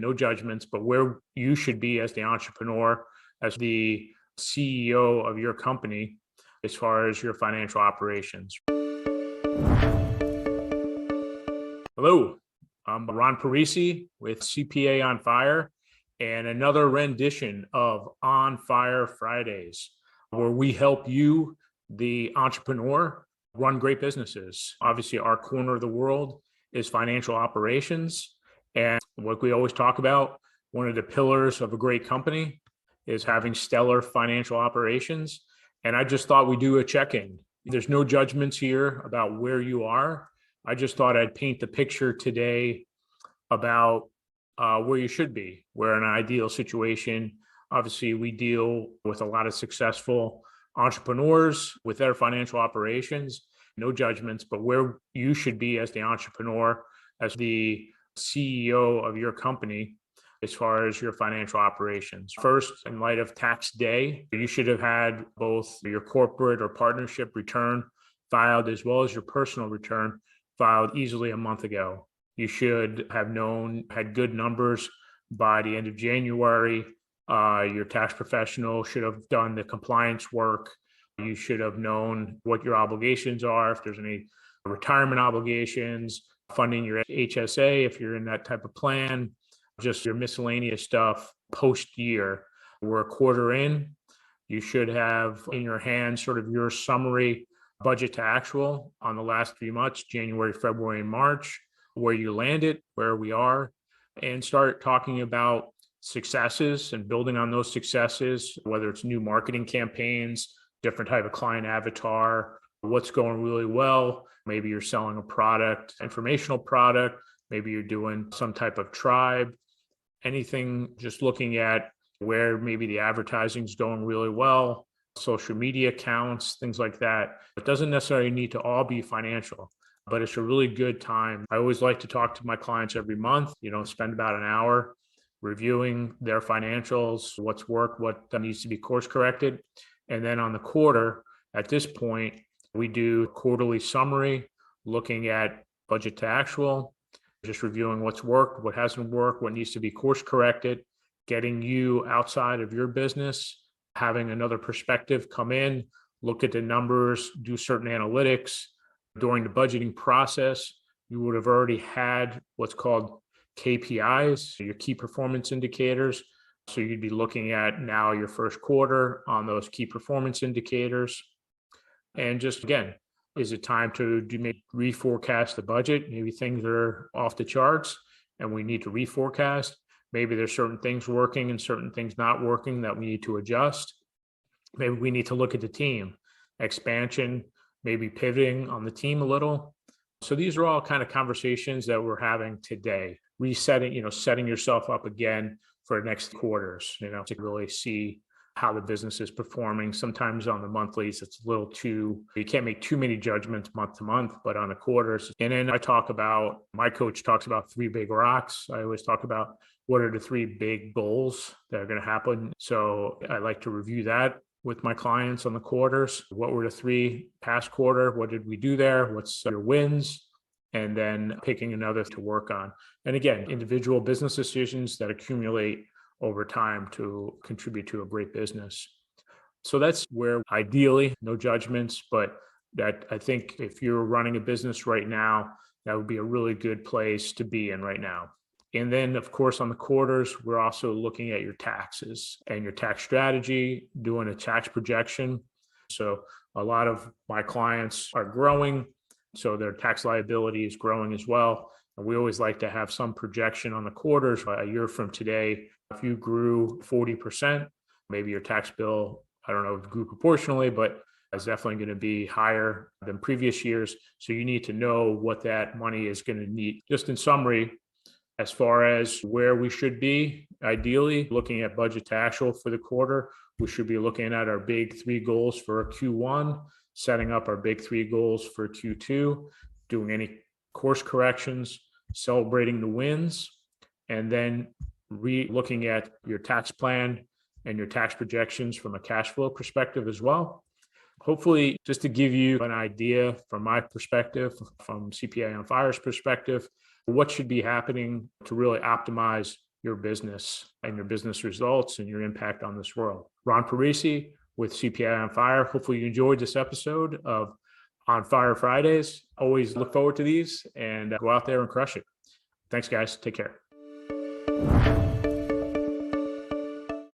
no judgments, but where you should be as the entrepreneur, as the CEO of your company, as far as your financial operations. Hello, I'm Ron Parisi with CPA on Fire and another rendition of On Fire Fridays, where we help you, the entrepreneur, run great businesses. Obviously, our corner of the world is financial operations. And what we always talk about, one of the pillars of a great company is having stellar financial operations. And I just thought we'd do a check-in. There's no judgments here about where you are. I just thought I'd paint the picture today about where you should be. We're in an ideal situation. Obviously, we deal with a lot of successful entrepreneurs with their financial operations, no judgments, but where you should be as the entrepreneur, as the CEO of your company, as far as your financial operations. First, in light of tax day, you should have had both your corporate or partnership return filed as well as your personal return filed easily a month ago. You should have had good numbers by the end of January. Your tax professional should have done the compliance work. You should have known what your obligations are, if there's any retirement obligations, funding your HSA if you're in that type of plan, just your miscellaneous stuff post-year. We're a quarter in. You should have in your hand sort of your summary budget to actual on the last 3 months, January, February, and March, where you landed, where we are, and start talking about successes and building on those successes, whether it's new marketing campaigns, different type of client avatar, what's going really well. Maybe you're selling a product, informational product. Maybe you're doing some type of tribe, anything, just looking at where maybe the advertising is going really well, social media accounts, things like that. It doesn't necessarily need to all be financial, but it's a really good time. I always like to talk to my clients every month, spend about an hour reviewing their financials, what's worked, what needs to be course corrected. And then on the quarter, at this point, we do quarterly summary, looking at budget to actual, just reviewing what's worked, what hasn't worked, what needs to be course corrected, getting you outside of your business, having another perspective come in, look at the numbers, do certain analytics. During the budgeting process, you would have already had what's called KPIs, your key performance indicators. So you'd be looking at now your first quarter on those key performance indicators. And just again, is it time to maybe reforecast the budget? Maybe things are off the charts and we need to reforecast. Maybe there's certain things working and certain things not working that we need to adjust. Maybe we need to look at the team, expansion, maybe pivoting on the team a little. So these are all kind of conversations that we're having today, resetting, setting yourself up again for the next quarters, to really see how the business is performing. Sometimes on the monthlies, it's a little you can't make too many judgments month to month, but on the quarters. And then my coach talks about 3 big rocks. I always talk about what are the 3 big goals that are going to happen. So I like to review that with my clients on the quarters. What were the 3 past quarter? What did we do there? What's your wins? And then picking another to work on. And again, individual business decisions that accumulate over time to contribute to a great business. So that's where ideally, no judgments, but that I think if you're running a business right now, that would be a really good place to be in right now. And then, of course, on the quarters, we're also looking at your taxes and your tax strategy, doing a tax projection. So a lot of my clients are growing, so their tax liability is growing as well. And we always like to have some projection on the quarters. A year from today, if you grew 40%, maybe your tax bill, I don't know if it grew proportionally, but it's definitely going to be higher than previous years. So you need to know what that money is going to need. Just in summary, as far as where we should be, ideally looking at budget to actual for the quarter, we should be looking at our big 3 goals for Q1, setting up our big 3 goals for Q2, doing any course corrections, celebrating the wins, and then looking at your tax plan and your tax projections from a cash flow perspective as well. Hopefully, just to give you an idea from my perspective, from CPA on Fire's perspective, what should be happening to really optimize your business and your business results and your impact on this world. Ron Parisi with CPA on Fire. Hopefully you enjoyed this episode of On Fire Fridays. Always look forward to these and go out there and crush it. Thanks, guys. Take care.